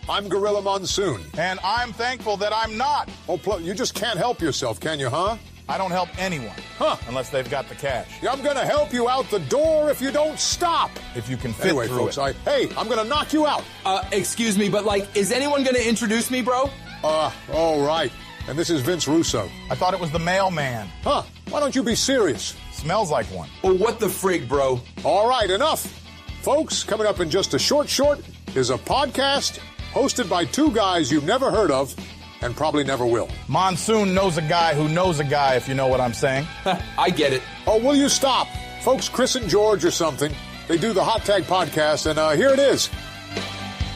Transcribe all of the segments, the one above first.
I'm Gorilla Monsoon. And I'm thankful that I'm not. Oh, you just can't help yourself, can you, huh? I don't help anyone. Unless they've got the cash. Yeah, I'm gonna help you out the door if you don't stop. If you can fit anyway, through folks, it. I'm gonna knock you out. Excuse me, but is anyone gonna introduce me, bro? All right. And this is Vince Russo. I thought it was the mailman. Huh, why don't you be serious? Smells like one. Well, what the frig, bro? All right, enough. Folks, coming up in just a short is a podcast hosted by two guys you've never heard of and probably never will. Monsoon knows a guy who knows a guy, if you know what I'm saying. I get it. Oh, will you stop? Folks, Chris and George or something, they do the Hot Tag Podcast, and here it is.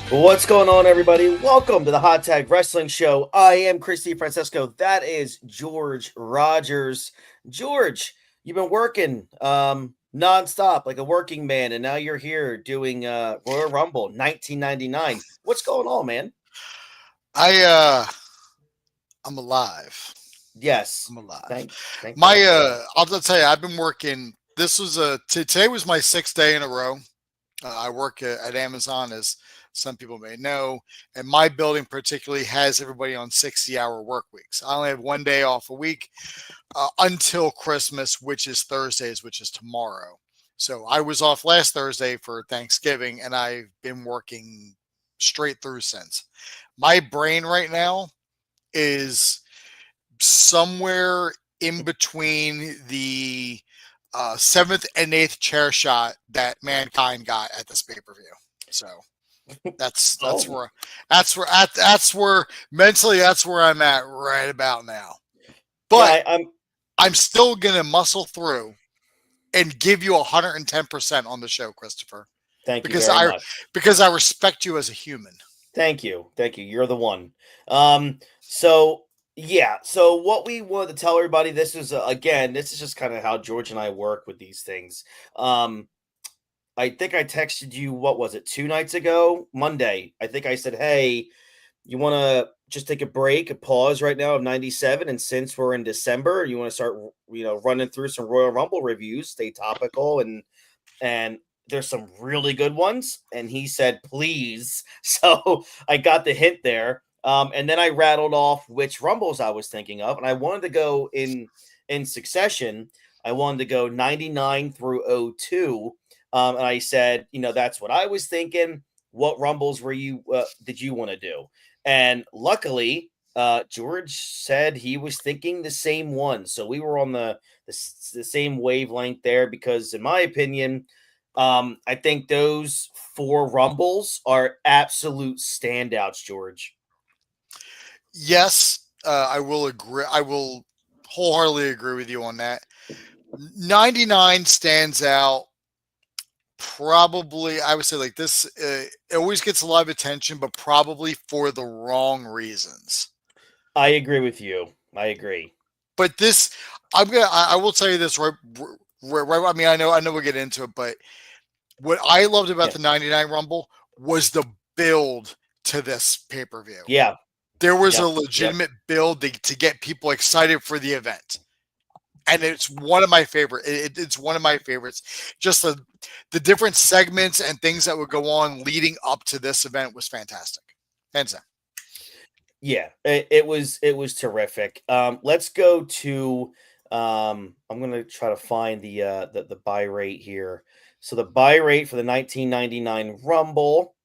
What's going on, everybody? Welcome to the Hot Tag Wrestling Show. I am Christy Francesco. That is George Rogers. George, you've been working nonstop like a working man, and now you're here doing Royal Rumble 1999. What's going on, man? I'm alive. Yes, I'm alive. Thank I'll just tell you, I've been working. This was today was my 6th day in a row. I work at Amazon, as some people may know, and my building particularly has everybody on 60-hour work weeks. I only have one day off a week until Christmas, which is Thursdays, which is tomorrow. So I was off last Thursday for Thanksgiving, and I've been working straight through since. My brain right now is somewhere in between the 7th and 8th chair shot that Mankind got at this pay-per-view. So that's where mentally that's where I'm at right about now. But yeah, I'm still gonna muscle through and give you 110% on the show, Christopher. Thank you very much. Because I respect you as a human. Thank you. You're the one. So what we wanted to tell everybody, this is just kind of how George and I work with these things. I think I texted you, what was it, 2 nights ago? Monday. I think I said, hey, you want to just take a break, a pause right now of 97, and since we're in December, you want to start, running through some Royal Rumble reviews, stay topical, and there's some really good ones. And he said, please. So I got the hint there. And then I rattled off which Rumbles I was thinking of. And I wanted to go in succession. I wanted to go 99 through 02. And I said, that's what I was thinking. What Rumbles did you want to do? And luckily, George said he was thinking the same one. So we were on the same wavelength there, because in my opinion, I think those 4 Rumbles are absolute standouts, George. Yes, I will agree. I will wholeheartedly agree with you on that. 99 stands out. Probably, I would say like this, it always gets a lot of attention, but probably for the wrong reasons. I agree with you. I agree. But this, I will tell you this right. I mean, I know we'll get into it, but what I loved about the 99 Rumble was the build to this pay-per-view. Yeah. There was a legitimate build to get people excited for the event. And it's one of my favorite. It's one of my favorites. Just the different segments and things that would go on leading up to this event was fantastic. Hands down. Yeah, it was terrific. Let's go to. I'm gonna try to find the buy rate here. So the buy rate for the 1999 Rumble,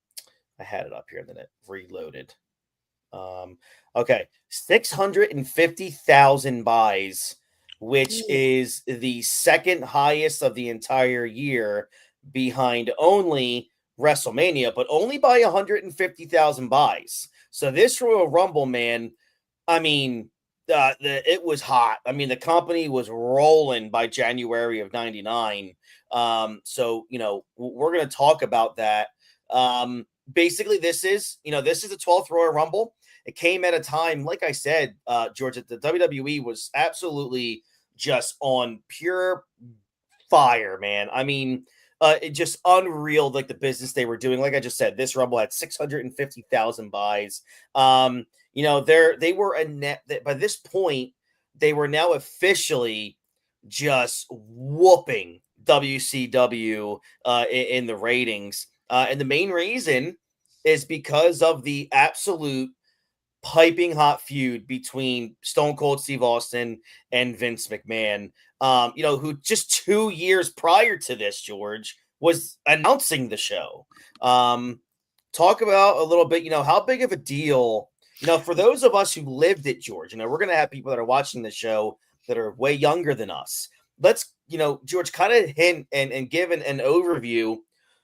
I had it up here and then it reloaded. Okay, 650,000 buys, which is the second highest of the entire year, behind only WrestleMania, but only by 150,000 buys. So this Royal Rumble, man, I mean, it was hot. I mean, the company was rolling by January of 99. So, we're going to talk about that. Basically, this is the 12th Royal Rumble. It came at a time, like I said, George, the WWE was absolutely just on pure fire, man. I mean, it just unreal, like the business they were doing. Like I just said, this Rumble had 650,000 buys. They were a net that by this point, they were now officially just whooping WCW in the ratings. And the main reason is because of the absolute piping hot feud between Stone Cold Steve Austin and Vince McMahon, who just 2 years prior to this, George, was announcing the show. Talk about a little bit, how big of a deal, for those of us who lived it, George, we're going to have people that are watching the show that are way younger than us. Let's, George, kind of hint and give an overview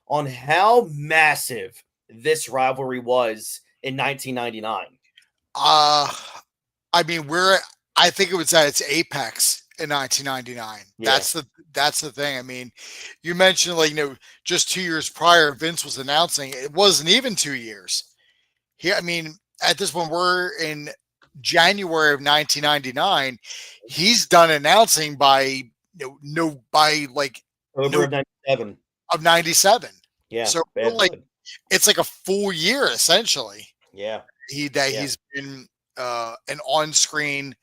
on how massive this rivalry was in 1999. I mean, I think it was at its apex in 1999. Yeah. That's the thing. I mean, you mentioned just 2 years prior, Vince was announcing. It wasn't even 2 years. I mean, at this point, we're in January of 1999. He's done announcing by October of 97. Of 97. Yeah. So it's like a full year essentially. Yeah. He's been an on-screen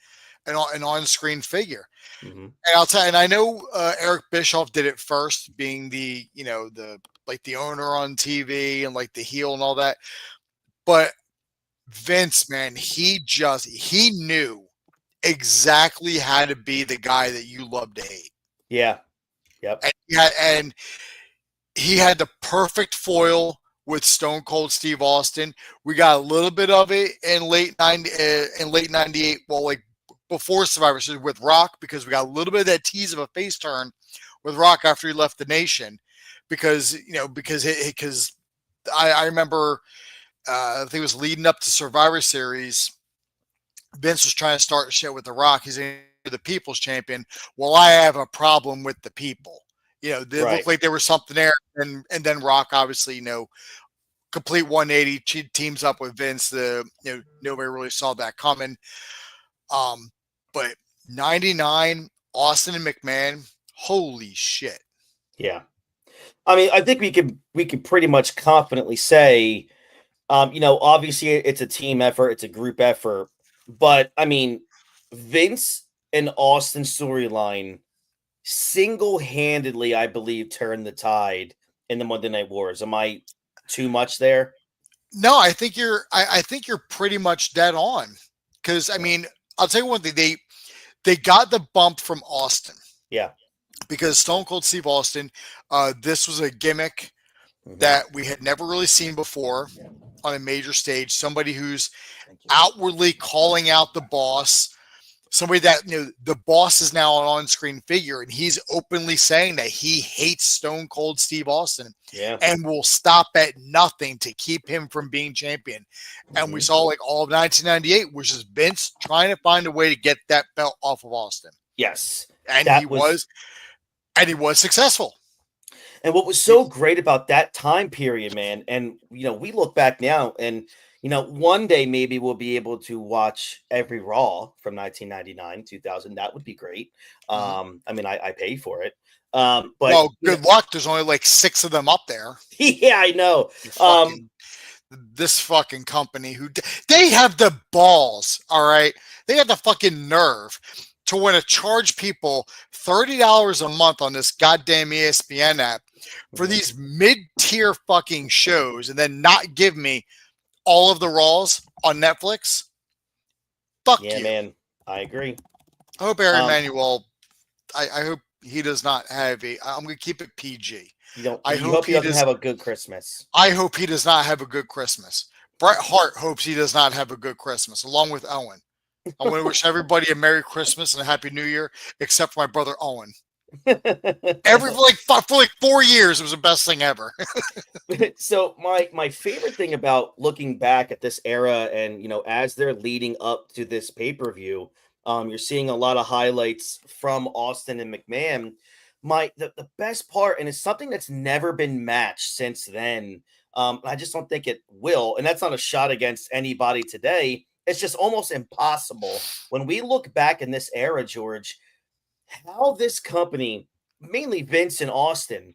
figure. Mm-hmm. And I know Eric Bischoff did it first, being the owner on TV and the heel and all that. But Vince, man, he knew exactly how to be the guy that you love to hate. Yeah. Yep. And he had the perfect foil with Stone Cold Steve Austin. We got a little bit of it in late 98. Well, before Survivor Series with Rock, because we got a little bit of that tease of a face turn with Rock after he left the nation, because I remember I think it was leading up to Survivor Series. Vince was trying to start shit with The Rock. He's the People's Champion. Well, I have a problem with the people. They looked like there was something there, and then Rock obviously, complete 180, teams up with Vince. Nobody really saw that coming. But 99, Austin and McMahon, holy shit. Yeah. I mean, I think we can pretty much confidently say, obviously it's a team effort, it's a group effort, but I mean, Vince and Austin storyline single-handedly, I believe, turned the tide in the Monday Night Wars. Am I too much there? No, I think you're pretty much dead on. Because I mean, I'll tell you one thing, they got the bump from Austin. Yeah. Because Stone Cold Steve Austin, this was a gimmick that we had never really seen before on a major stage. Somebody who's outwardly calling out the boss. Somebody that, the boss is now an on-screen figure, and he's openly saying that he hates Stone Cold Steve Austin and will stop at nothing to keep him from being champion. And we saw all of 1998, which is Vince trying to find a way to get that belt off of Austin. Yes. And he was successful. And what was so great about that time period, man, and, we look back now and, one day maybe we'll be able to watch every Raw from 1999, 2000. That would be great. I mean, I pay for it. But good luck. There's only 6 of them up there. Yeah, I know. This fucking company they have the balls. All right. They have the fucking nerve to want to charge people $30 a month on this goddamn ESPN app for these mid-tier fucking shows and then not give me all of the Raws on Netflix. Fuck you. Yeah, man. I agree. I hope Aaron Manuel, I hope he does not have I'm going to keep it PG. I hope he doesn't have a good Christmas. I hope he does not have a good Christmas. Bret Hart hopes he does not have a good Christmas, along with Owen. I want to wish everybody a Merry Christmas and a Happy New Year, except for my brother Owen. For 4 years, it was the best thing ever. So my favorite thing about looking back at this era, and as they're leading up to this pay-per-view, you're seeing a lot of highlights from Austin and McMahon. The best part, and it's something that's never been matched since then. I just don't think it will, and that's not a shot against anybody today. It's just almost impossible when we look back in this era, George, how this company, mainly Vince and Austin,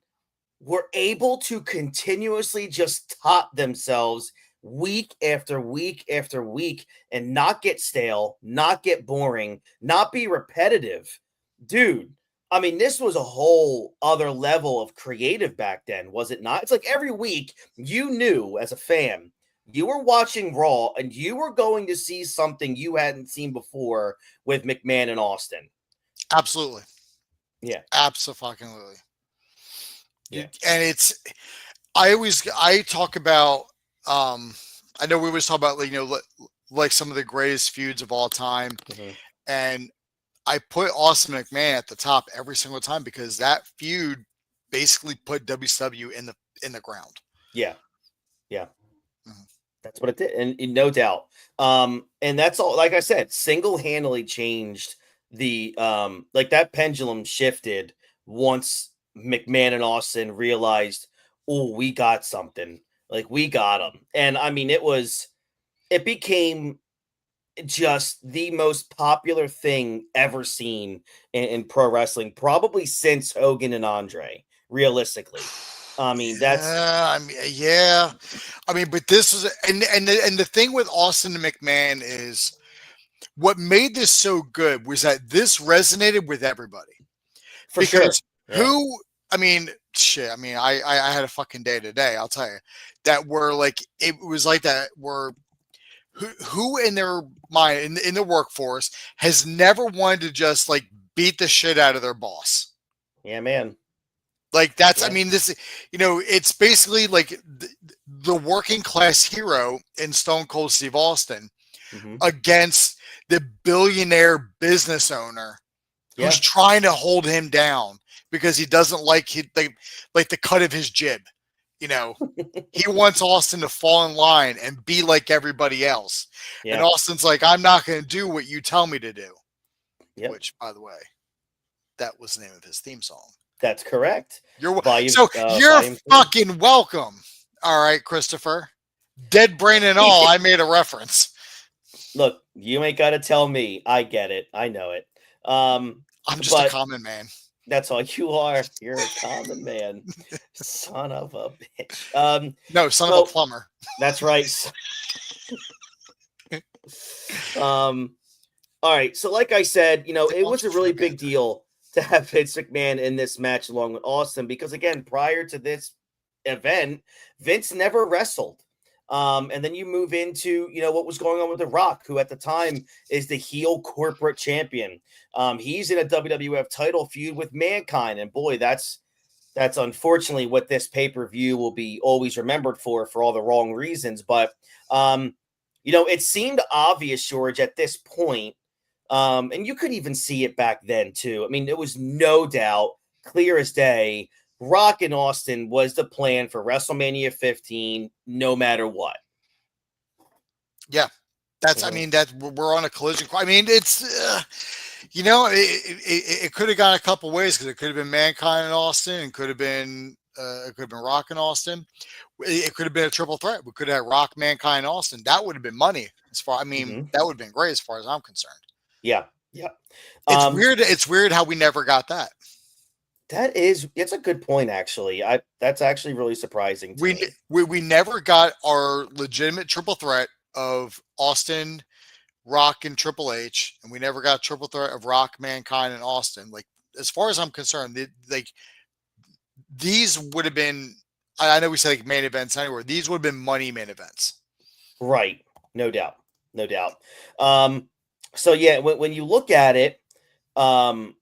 were able to continuously just top themselves week after week after week and not get stale, not get boring, not be repetitive. Dude, I mean, this was a whole other level of creative back then, was it not? It's like every week you knew as a fan You were watching Raw, and you were going to see something you hadn't seen before with McMahon and Austin. Absolutely. Yeah. Absolutely. Yeah. And I talk about, I know we always talk about, like some of the greatest feuds of all time. Mm-hmm. And I put Austin McMahon at the top every single time because that feud basically put WCW in the ground. Yeah. Yeah. Mm-hmm. That's what it did. And no doubt. And that's all, like I said, single-handedly changed the like that pendulum shifted once McMahon and Austin realized, oh, we got something. Like we got them. And I mean, it became just the most popular thing ever seen in pro wrestling, probably since Hogan and Andre, realistically. I mean, that's but this is and the thing with Austin and McMahon is what made this so good was that this resonated with everybody. for sure. Yeah. I had a fucking day today, I'll tell you, that were like, it was like that were who in their mind in the workforce has never wanted to just like beat the shit out of their boss. Yeah, man. Like that's, Yeah. I mean, this, it's basically like the working class hero in Stone Cold Steve Austin against the billionaire business owner who's trying to hold him down because he doesn't like the cut of his jib. He wants Austin to fall in line and be like everybody else. Yeah. And Austin's like, I'm not going to do what you tell me to do. Yep. Which, by the way, that was the name of his theme song. That's correct. You're fucking welcome. All right, Christopher. Dead brain and all, I made a reference. Look, you ain't got to tell me. I get it. I know it. I'm just a common man. That's all you are. You're a common man. Son of a bitch. No, son of a plumber. That's right. All right. So like I said, it was a really big deal to have Vince McMahon in this match along with Austin because, again, prior to this event, Vince never wrestled. And then you move into, what was going on with The Rock, who at the time is the heel corporate champion. He's in a WWF title feud with Mankind. And boy, that's unfortunately what this pay-per-view will be always remembered for all the wrong reasons. But, it seemed obvious, George, at this point, and you could even see it back then too. I mean, it was no doubt clear as day. Rock and Austin was the plan for WrestleMania 15, no matter what. Yeah, that's. I mean, that we're on a collision. I mean, it's it could have gone a couple ways because it could have been Mankind and Austin, and could have been Rock and Austin. It could have been a triple threat. We could have had Rock, Mankind, Austin. That would have been money. That would have been great as far as I'm concerned. Yeah, yeah. It's weird. It's weird how we never got that. It's a good point, actually. That's actually really surprising to me. We never got our legitimate triple threat of Austin, Rock, and Triple H, and we never got triple threat of Rock, Mankind, and Austin. Like, as far as I'm concerned, these would have been, I know we said like main events anywhere. These would have been money main events. Right. No doubt. So yeah, when you look at it, I'm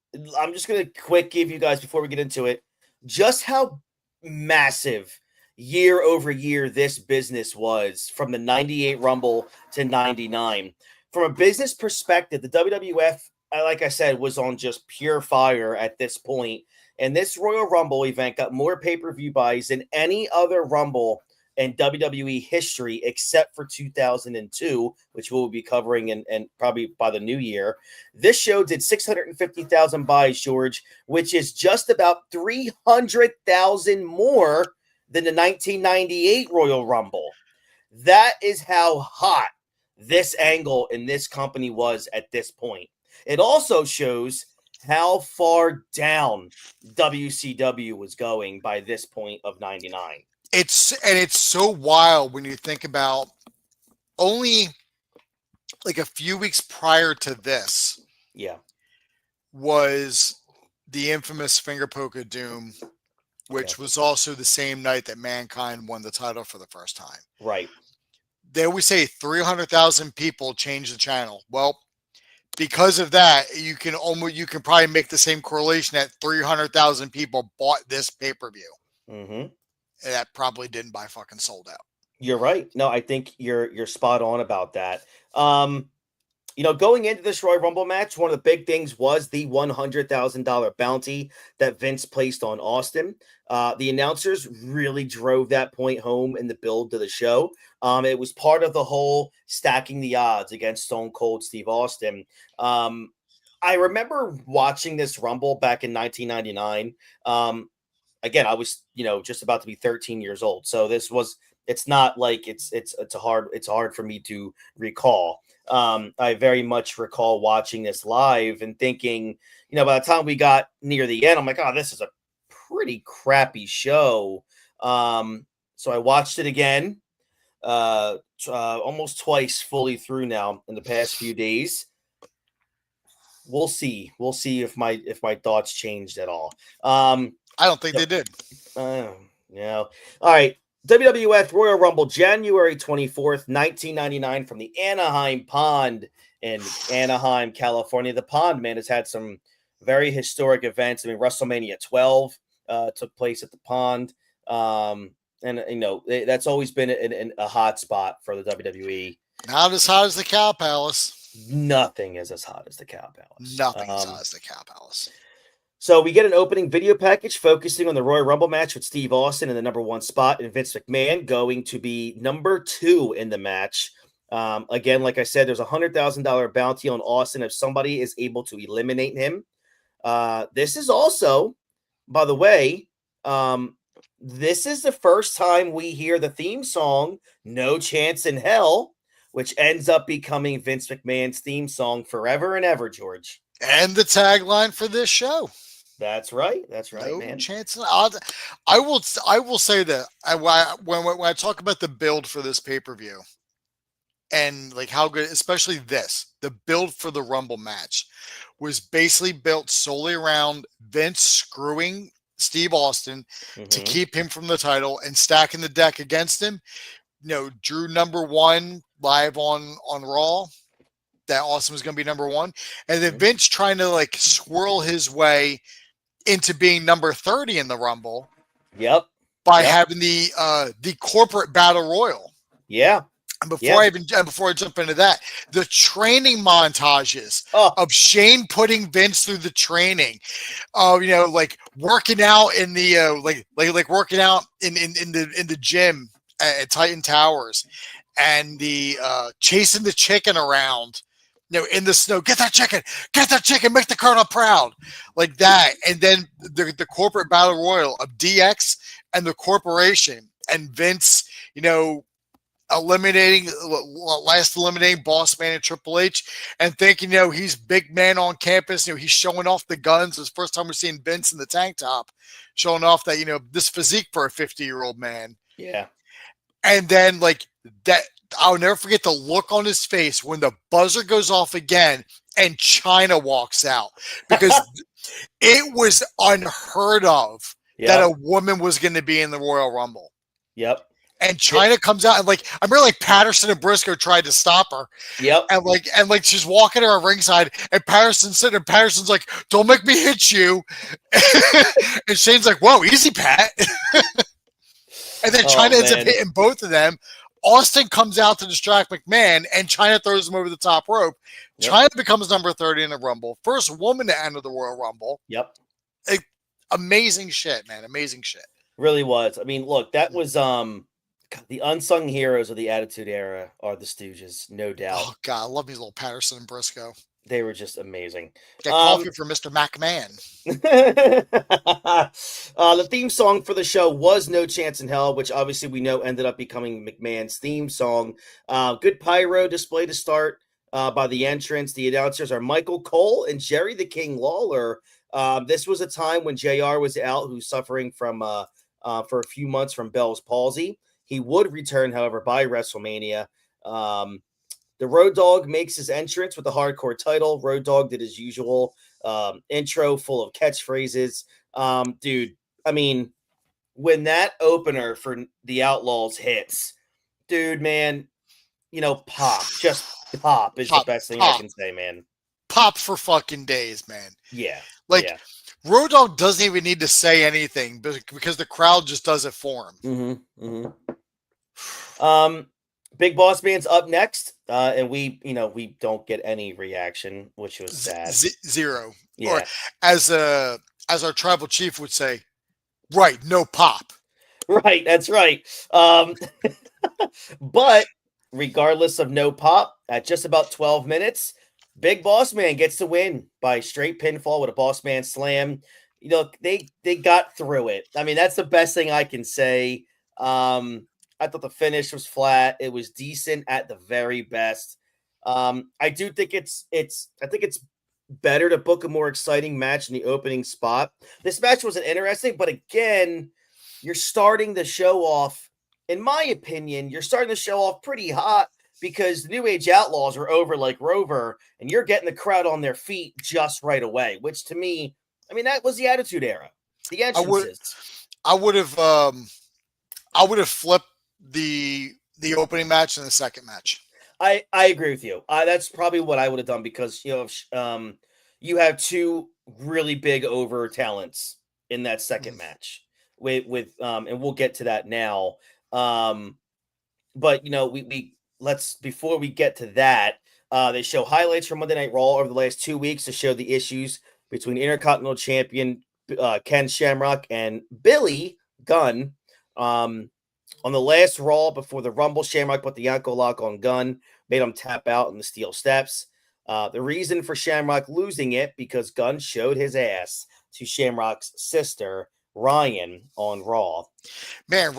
just going to give you guys, before we get into it, just how massive year over year this business was from the 98 Rumble to 99. From a business perspective, the WWF, like I said, was on just pure fire at this point. And this Royal Rumble event got more pay-per-view buys than any other Rumble in WWE history, except for 2002, which we'll be covering and probably by the new year. This show did 650,000 buys, George, which is just about 300,000 more than the 1998 Royal Rumble. That is how hot this angle in this company was at this point. It also shows how far down WCW was going by this point of 99. It's so wild when you think about only like a few weeks prior to this. Yeah. Was the infamous Finger Poke of Doom, which was also the same night that Mankind won the title for the first time. Right. they always say 300,000 people change the channel. Well, because of that, you can probably make the same correlation that 300,000 people bought this pay-per-view. Mm-hmm. And that probably didn't buy fucking sold out. You're right. No, I think you're spot on about that. Going into this Royal Rumble match, one of the big things was the $100,000 bounty that Vince placed on Austin. The announcers really drove that point home in the build to the show. It was part of the whole stacking the odds against Stone Cold Steve Austin. I remember watching this Rumble back in 1999. Again, I was, just about to be 13 years old. So it's not like it's hard for me to recall. I very much recall watching this live and thinking, by the time we got near the end, I'm like, oh, this is a pretty crappy show. So I watched it again, almost twice fully through now in the past few days. We'll see if my thoughts changed at all. I don't think they did. Yeah. All right. WWF Royal Rumble, January 24th, 1999, from the Anaheim Pond in Anaheim, California. The Pond, man, has had some very historic events. I mean, WrestleMania 12 took place at the Pond. That's always been a hot spot for the WWE. Not as hot as the Cow Palace. Nothing is as hot as the Cow Palace. Nothing as hot as the Cow Palace. So we get an opening video package focusing on the Royal Rumble match with Steve Austin in the number 1 spot and Vince McMahon going to be number 2 in the match. Again, like I said, there's a $100,000 bounty on Austin if somebody is able to eliminate him. This is also, by the way, this is the first time we hear the theme song, No Chance in Hell, which ends up becoming Vince McMahon's theme song forever and ever, George. And the tagline for this show. That's right. No man. Chance. I will say that when I talk about the build for this pay-per-view and like how good, especially the build for the Rumble match was basically built solely around Vince screwing Steve Austin to keep him from the title and stacking the deck against him. Drew number 1 live on Raw. That Austin was going to be number 1. And then Vince trying to like swirl his way into being number 30 in the Rumble. Yep. By having the corporate battle royal. Yeah. And before I jump into that, the training montages of Shane putting Vince through the training, like working out in the like working out in the gym at Titan Towers, and the chasing the chicken around. In the snow, get that chicken, make the colonel proud, like that. And then the corporate battle royal of DX and the corporation and Vince, eliminating Boss Man and Triple H and thinking, he's big man on campus. He's showing off the guns. It's the first time we're seeing Vince in the tank top, showing off that, this physique for a 50-year-old man. Yeah. And then like that, I'll never forget the look on his face when the buzzer goes off again and Chyna walks out, because it was unheard of that a woman was going to be in the Royal Rumble. Yep. And Chyna comes out and like, I remember like Patterson and Briscoe tried to stop her. Yep. And like she's walking around ringside and Patterson's sitting there. Patterson's like, don't make me hit you. And Shane's like, whoa, easy, Pat. And then Chyna ends up hitting both of them. Austin comes out to distract McMahon, and Chyna throws him over the top rope. Yep. Chyna becomes number 30 in the Rumble. First woman to enter the Royal Rumble. Yep. Amazing shit, man. Amazing shit. Really was. I mean, look, that was the unsung heroes of the Attitude Era are the Stooges, no doubt. Oh, God. I love these little Patterson and Briscoe. They were just amazing. Get coffee for Mr. McMahon. The theme song for the show was No Chance in Hell, which obviously we know ended up becoming McMahon's theme song. Good pyro display to start by the entrance. The announcers are Michael Cole and Jerry the King Lawler. This was a time when JR was out, who's suffering from for a few months from Bell's palsy. He would return, however, by WrestleMania. The Road Dogg makes his entrance with the hardcore title. Road Dogg did his usual intro full of catchphrases. Dude, I mean, when that opener for the Outlaws hits, dude, man, pop. Just pop is the best thing I can say, man. Pop for fucking days, man. Yeah. Like, yeah. Road Dogg doesn't even need to say anything because the crowd just does it for him. Big Boss Man's up next, and we don't get any reaction, which was sad. Zero. Yeah. Or as our tribal chief would say, right, no pop. Right, that's right. But regardless of no pop, at just about 12 minutes, Big Boss Man gets the win by straight pinfall with a Boss Man slam. They got through it. I mean, that's the best thing I can say. I thought the finish was flat. It was decent at the very best. I do think it's better to book a more exciting match in the opening spot. This match wasn't interesting, but again, you're starting the show off, in my opinion, you're starting the show off pretty hot because the New Age Outlaws are over like Rover, and you're getting the crowd on their feet just right away, which to me, I mean, that was the Attitude Era. The entrances. I would have flipped the opening match and the second match. I agree with you. That's probably what I would have done because you have two really big over talents in that second match with and we'll get to that now. But let's before we get to that, they show highlights from Monday Night Raw over the last 2 weeks to show the issues between Intercontinental Champion Ken Shamrock and Billy Gunn. On the last Raw before the Rumble, Shamrock put the ankle lock on Gunn, made him tap out in the steel steps. The reason for Shamrock losing it because Gunn showed his ass to Shamrock's sister Ryan on Raw. Man,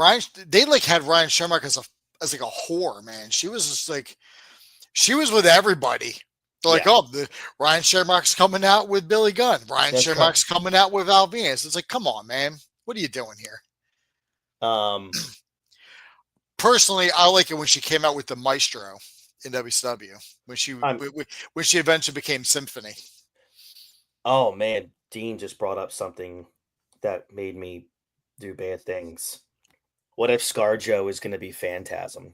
they had Ryan Shamrock as like a whore, man. She was just like, she was with everybody. They're like, Ryan Shamrock's coming out with Billy Gunn. Ryan Shamrock's coming out with Val Venus. It's like, come on, man. What are you doing here? Personally, I like it when she came out with the Maestro in WCW when she eventually became Symphony. Oh man, Dean just brought up something that made me do bad things. What if ScarJo is going to be Phantasm?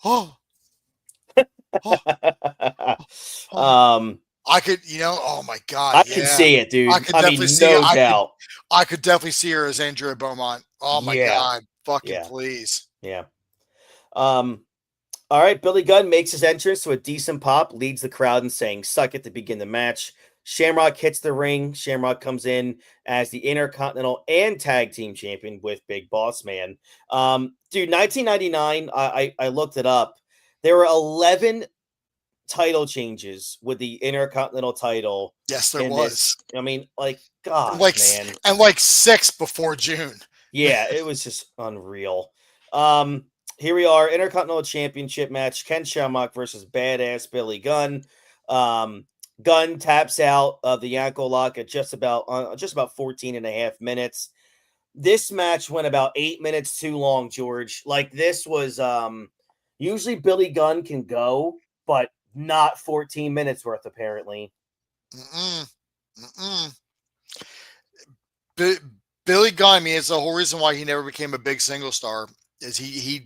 Oh. I could, oh my God. I can see it, dude. I could definitely see her as Andrea Beaumont. Oh my God. Fucking please. Yeah. All right. Billy Gunn makes his entrance to a decent pop, leads the crowd in saying suck it to begin the match. Shamrock hits the ring. Shamrock comes in as the Intercontinental and Tag Team Champion with Big Boss Man. Dude, 1999, I looked it up. There were 11 title changes with the Intercontinental title. Yes, there was. I mean, God, man. And 6 before June. Yeah, it was just unreal. Here we are, Intercontinental Championship match, Ken Shamrock versus Badass Billy Gunn. Gunn taps out of the ankle lock at just about 14 and a half minutes. This match went about 8 minutes too long, George. This was usually Billy Gunn can go, but not 14 minutes worth, apparently. Billy Gunn, I mean, it's the whole reason why he never became a big single star is he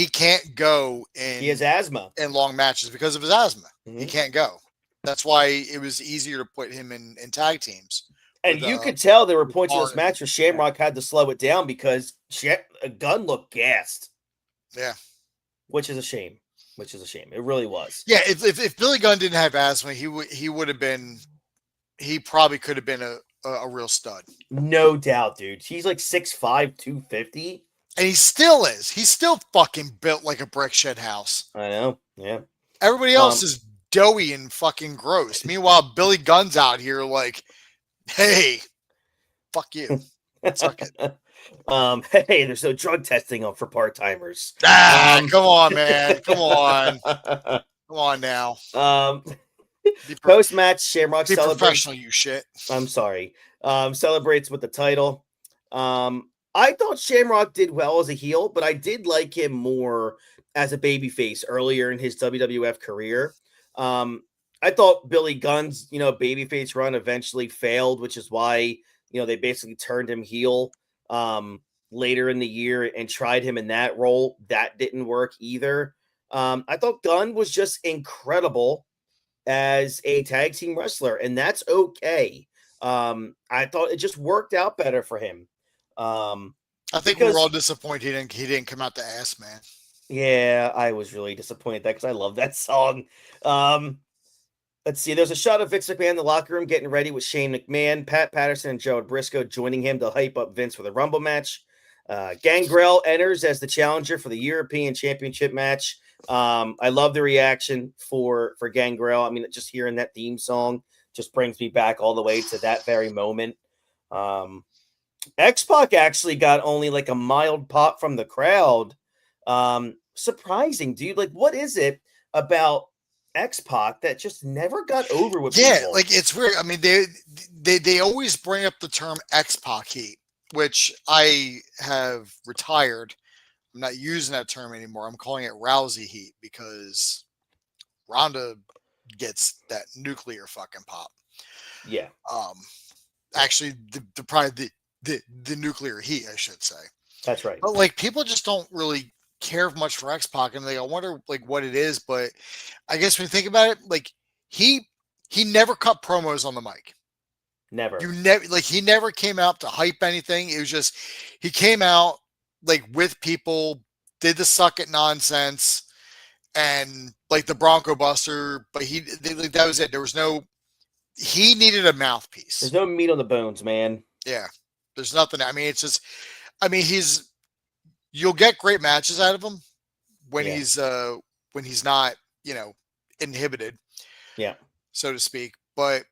can't go he has asthma in long matches because of his asthma. Mm-hmm. He can't go. That's why it was easier to put him in tag teams. And you could tell there were points in this match where Shamrock had to slow it down because Gunn looked gassed. Yeah. Which is a shame. It really was. Yeah, if Billy Gunn didn't have asthma, he probably could have been a real stud. No doubt, dude. He's 6'5", 250. And he still is. He's still fucking built like a brick shit house. I know. Yeah. Everybody else is doughy and fucking gross. Meanwhile, Billy Gunn's out here like, hey, fuck you. Suck it. Hey, there's no drug testing for part-timers. Come on, man. Come on. Come on now. Post-match, Shamrock celebrates. Professional, you shit. I'm sorry. Celebrates with the title. I thought Shamrock did well as a heel, but I did like him more as a babyface earlier in his WWF career. I thought Billy Gunn's, babyface run eventually failed, which is why, they basically turned him heel later in the year and tried him in that role. That didn't work either. I thought Gunn was just incredible as a tag team wrestler, and that's okay. I thought it just worked out better for him. I think we were all disappointed he didn't come out to Ass Man. Yeah, I was really disappointed that because I love that song. Let's see. There's a shot of Vince McMahon in the locker room getting ready with Shane McMahon, Pat Patterson, and Joe Briscoe joining him to hype up Vince for the Rumble match. Gangrel enters as the challenger for the European Championship match. I love the reaction for Gangrel. I mean, just hearing that theme song just brings me back all the way to that very moment. X-Pac actually got only like a mild pop from the crowd. Surprising, dude. Like, what is it about X-Pac that just never got over with people? Like, it's weird. I mean, they always bring up the term X-Pac heat, which I have retired. I'm not using that term anymore. I'm calling it Rousey heat because Ronda gets that nuclear fucking pop. Yeah. Actually, probably the nuclear heat, I should say. That's right. But like, people just don't really care much for X-Pac, and I wonder like what it is. But I guess when you think about it, like he never cut promos on the mic. Never. He never came out to hype anything. It was just he came out like with people, did the suck it nonsense, and like the Bronco Buster. But that was it. There was no. He needed a mouthpiece. There's no meat on the bones, man. Yeah, there's nothing. I mean, it's just. I mean, you'll get great matches out of him when he's not, inhibited. Yeah. So to speak. But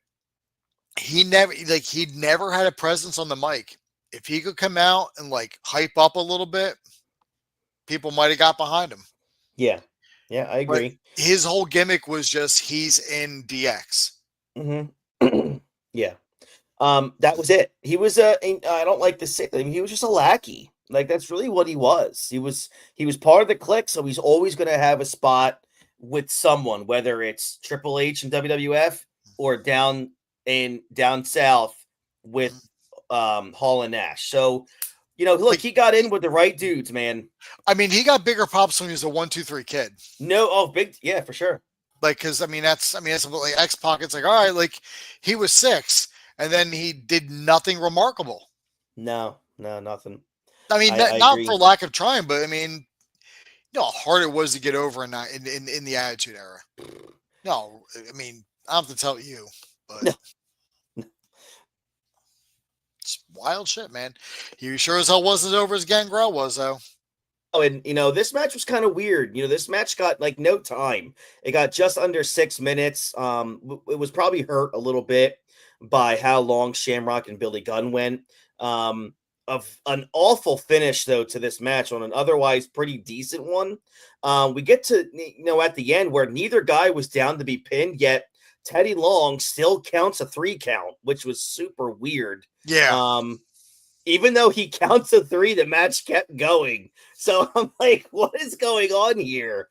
he never had a presence on the mic. If he could come out and like hype up a little bit, people might have got behind him. Yeah. Yeah, I agree. But his whole gimmick was just he's in DX. Mm-hmm. Yeah. That was it. He was I don't like to say, I mean, he was just a lackey. Like, that's really what he was. He was part of the clique, so he's always going to have a spot with someone, whether it's Triple H and WWF or down south with Hall and Nash. So, look, he got in with the right dudes, man. I mean, he got bigger pops when he was a 1, 2, 3 kid. Big, yeah, for sure. Like, because that's like X-Pac. It's like, all right, like he was 6, and then he did nothing remarkable. No, nothing. I mean, I not agree. for lack of trying, but I mean, how hard it was to get over in the Attitude Era. No, I mean, I don't have to tell you, but no. It's wild shit, man. He sure as hell wasn't over as Gangrel was, though. Oh, and this match was kind of weird. This match got like no time. It got just under 6 minutes. It was probably hurt a little bit by how long Shamrock and Billy Gunn went. Of an awful finish though to this match on an otherwise pretty decent one. We get to at the end where neither guy was down to be pinned, yet Teddy Long still counts a 3 count, which was super weird. Yeah. Even though he counts a 3, the match kept going. So I'm like, what is going on here?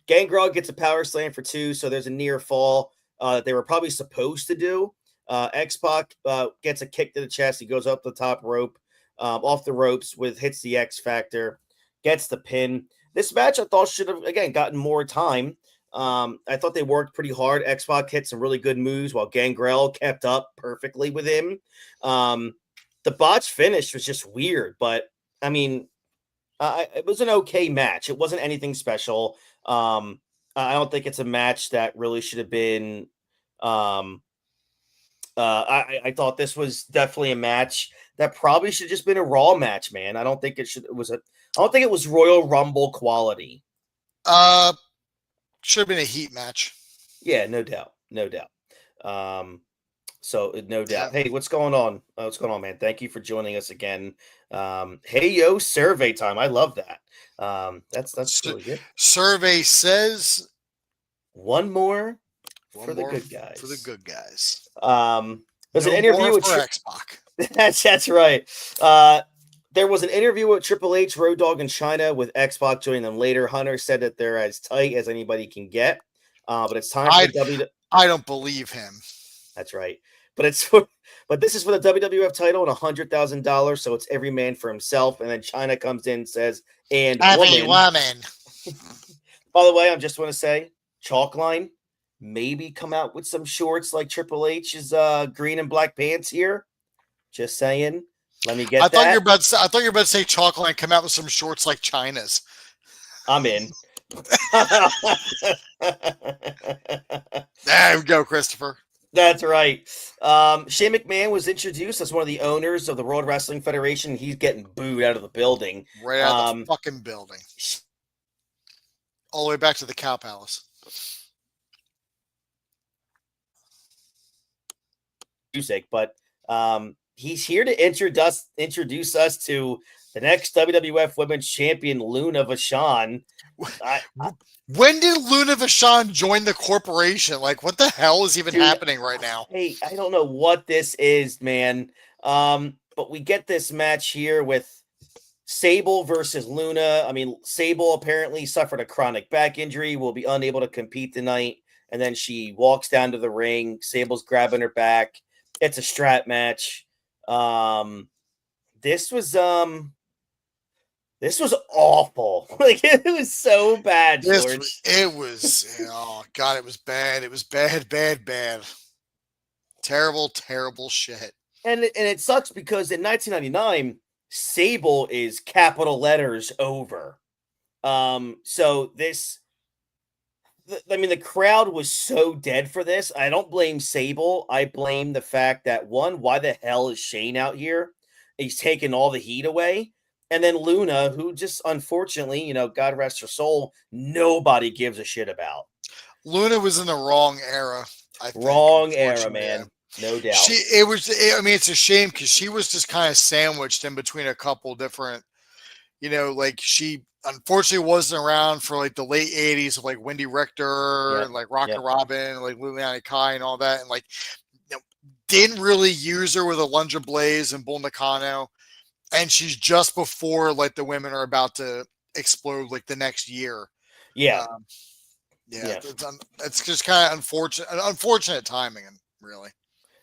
Gangrel gets a power slam for 2, so there's a near fall that they were probably supposed to do. X-Pac gets a kick to the chest. He goes up the top rope, off the ropes hits the X Factor, gets the pin. This match I thought should have, again, gotten more time. I thought they worked pretty hard. X-Pac hit some really good moves while Gangrel kept up perfectly with him. The botch finish was just weird, but I mean, it was an okay match. It wasn't anything special. I don't think it's a match that really should have been. I thought this was definitely a match that probably should have just been a Raw match, man. I don't think it was Royal Rumble quality. Should have been a heat match. Yeah, no doubt. So no doubt. Hey, what's going on? What's going on, man? Thank you for joining us again. Hey, yo, survey time. I love that. That's really good. Survey says one more for the good guys. For the good guys. There's an interview with X-Pac. That's right. There was an interview with Triple H, Road Dogg, and China with X-Pac joining them later. Hunter said that they're as tight as anybody can get. But it's time for I don't believe him. That's right. But this is for the WWF title and $100,000. So it's every man for himself. And then China comes in and says, and every woman. By the way, I just want to say, chalk line, maybe come out with some shorts like Triple H's green and black pants here. Just saying. Let me get I thought that. you were about to say, I thought you were about to say Chalkline come out with some shorts like China's. I'm in. There we go, Christopher. That's right. Shane McMahon was introduced as one of the owners of the World Wrestling Federation. He's getting booed out of the building. Right out of the fucking building. All the way back to the Cow Palace. Music, but he's here to introduce us to the next WWF Women's Champion, Luna Vachon. When did Luna Vachon join the corporation? Like, what the hell is even happening right now? Hey, I don't know what this is, man. But we get this match here with Sable versus Luna. I mean, Sable apparently suffered a chronic back injury, will be unable to compete tonight. And then she walks down to the ring. Sable's grabbing her back. It's a strap match. This was awful. Like, it was so bad, George. Oh God, it was bad. It was bad. Terrible shit. And it sucks because in 1999, Sable is capital letters over. So this, I mean, the crowd was so dead for this. I don't blame Sable. I blame the fact that, one, why the hell is Shane out here? He's taking all the heat away. And then Luna, who just unfortunately, God rest her soul, nobody gives a shit about. Luna was in the wrong era. I think, wrong era, man. No doubt. It's a shame because she was just kind of sandwiched in between a couple different, like she unfortunately wasn't around for like the late 80s of like Wendy Richter and like Rocket Robin and like Liliana Kai and all that. And like, didn't really use her with Alundra Blaze and Bull Nakano. And she's just before like the women are about to explode like the next year. Yeah. It's just kind of unfortunate timing, really.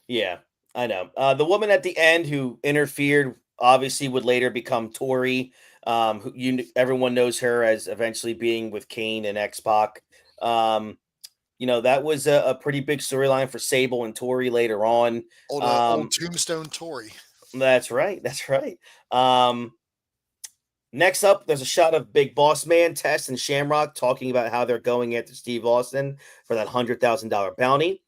Yeah, I know. The woman at the end who interfered obviously would later become Tori. Everyone knows her as eventually being with Kane and X-Pac. That was a pretty big storyline for Sable and Tori later on. Old Tombstone Tori. That's right. Next up, there's a shot of Big Boss Man, Test, and Shamrock talking about how they're going after Steve Austin for that $100,000 bounty.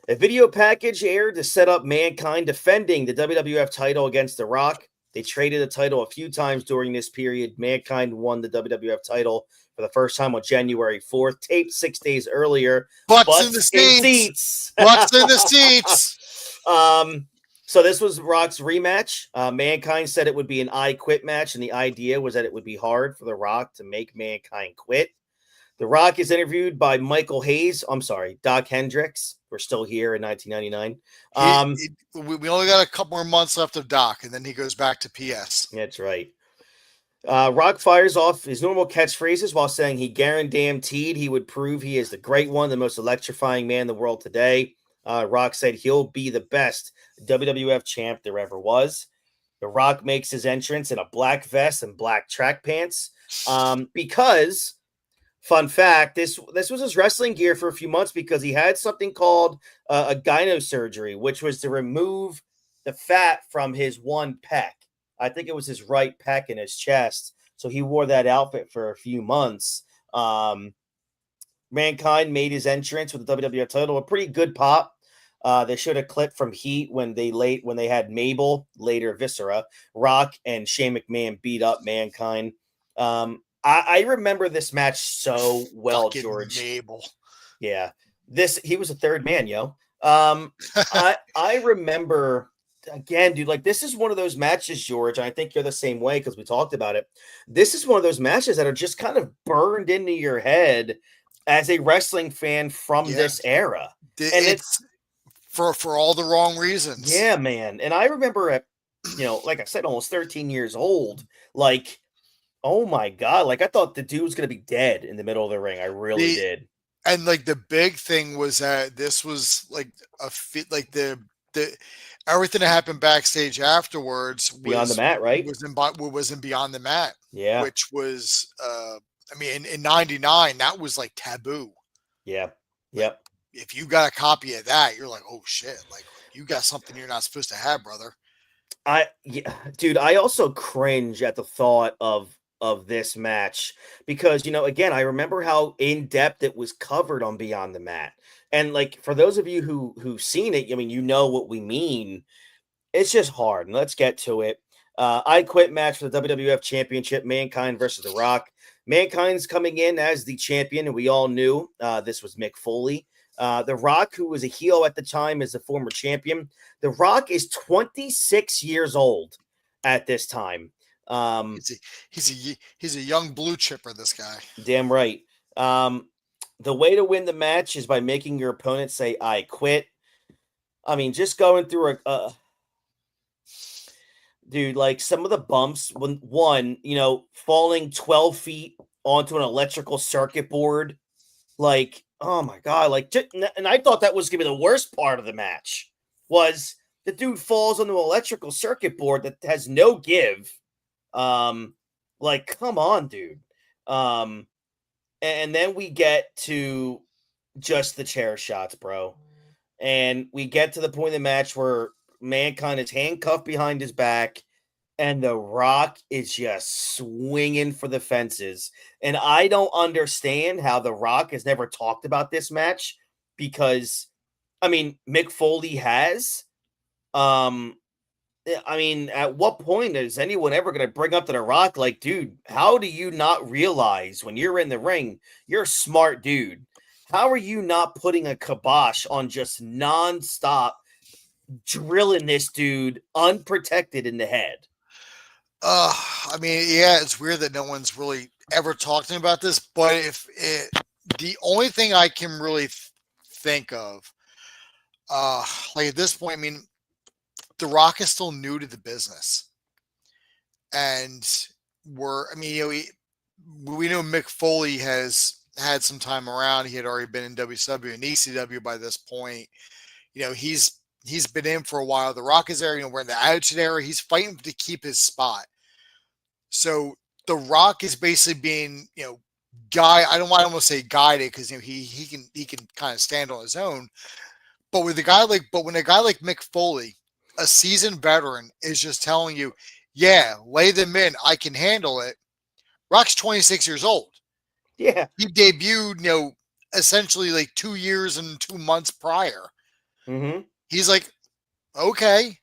A video package aired to set up Mankind defending the WWF title against The Rock. They traded the title a few times during this period. Mankind won the WWF title for the first time on January 4th, taped 6 days earlier. Butts in the seats. Butts in the seats. So this was Rock's rematch. Mankind said it would be an I Quit match, and the idea was that it would be hard for The Rock to make Mankind quit. The Rock is interviewed by Doc Hendricks. We're still here in 1999. We only got a couple more months left of Doc, and then he goes back to PS. That's right. Rock fires off his normal catchphrases while saying he guaranteed he would prove he is the great one, the most electrifying man in the world today. Rock said he'll be the best WWF champ there ever was. The Rock makes his entrance in a black vest and black track pants because, fun fact, this was his wrestling gear for a few months because he had something called a gynosurgery, which was to remove the fat from his one pec. I think it was his right pec in his chest. So he wore that outfit for a few months. Mankind made his entrance with the WWF title, a pretty good pop. They showed a clip from Heat when they had Mabel, later Viscera, Rock, and Shane McMahon beat up Mankind. I remember this match so well, fucking George. Mabel. Yeah, he was a third man, yo. I remember. Again, dude, like this is one of those matches, George. And I think you're the same way because we talked about it. This is one of those matches that are just kind of burned into your head as a wrestling fan from this era. And it's for all the wrong reasons. Yeah, man. And I remember at, like I said, almost 13 years old, like, oh my God. Like I thought the dude was going to be dead in the middle of the ring. I really did. And like the big thing was that this was like a fit, like the everything that happened backstage afterwards Beyond the Mat, right? Was in Beyond the Mat. Yeah. Which was I mean, in '99, that was like taboo. Yeah. Like, Yep. if you got a copy of that, you're like, oh shit, like you got something you're not supposed to have, brother. Dude, I also cringe at the thought of this match because again, I remember how in depth it was covered on Beyond the Mat, and like for those of you who've seen it, I mean, you know what we mean. It's just hard. And let's get to it. I Quit match for the WWF Championship, Mankind versus The Rock. Mankind's coming in as the champion, and we all knew this was Mick Foley. The Rock, who was a heel at the time, is the former champion. The Rock is 26 years old at this time. He's a young blue chipper, this guy. Damn right. The way to win the match is by making your opponent say, I quit. I mean, just going through dude, like some of the bumps, falling 12 feet onto an electrical circuit board, like, oh my God, and I thought that was going to be the worst part of the match was the dude falls on the electrical circuit board that has no give. Like, come on, dude. And then we get to just the chair shots, bro. And we get to the point of the match where Mankind is handcuffed behind his back, and The Rock is just swinging for the fences. And I don't understand how The Rock has never talked about this match because, I mean, Mick Foley has. I mean, at what point is anyone ever going to bring up to The Rock, like, dude, how do you not realize when you're in the ring, you're a smart dude? How are you not putting a kibosh on just nonstop drilling this dude unprotected in the head? I mean, yeah, it's weird that no one's really ever talking about this, but the only thing I can really think of, like at this point, I mean, The Rock is still new to the business, and we know Mick Foley has had some time around. He had already been in WCW and ECW by this point. He's been in for a while. The Rock is there. We're in the Attitude Era. He's fighting to keep his spot. So The Rock is basically being, I don't want to say guided because he can kind of stand on his own. But when a guy like Mick Foley, a seasoned veteran, is just telling you, yeah, lay them in, I can handle it. Rock's 26 years old. Yeah. He debuted, essentially like 2 years and 2 months prior. Mm-hmm. He's like, okay.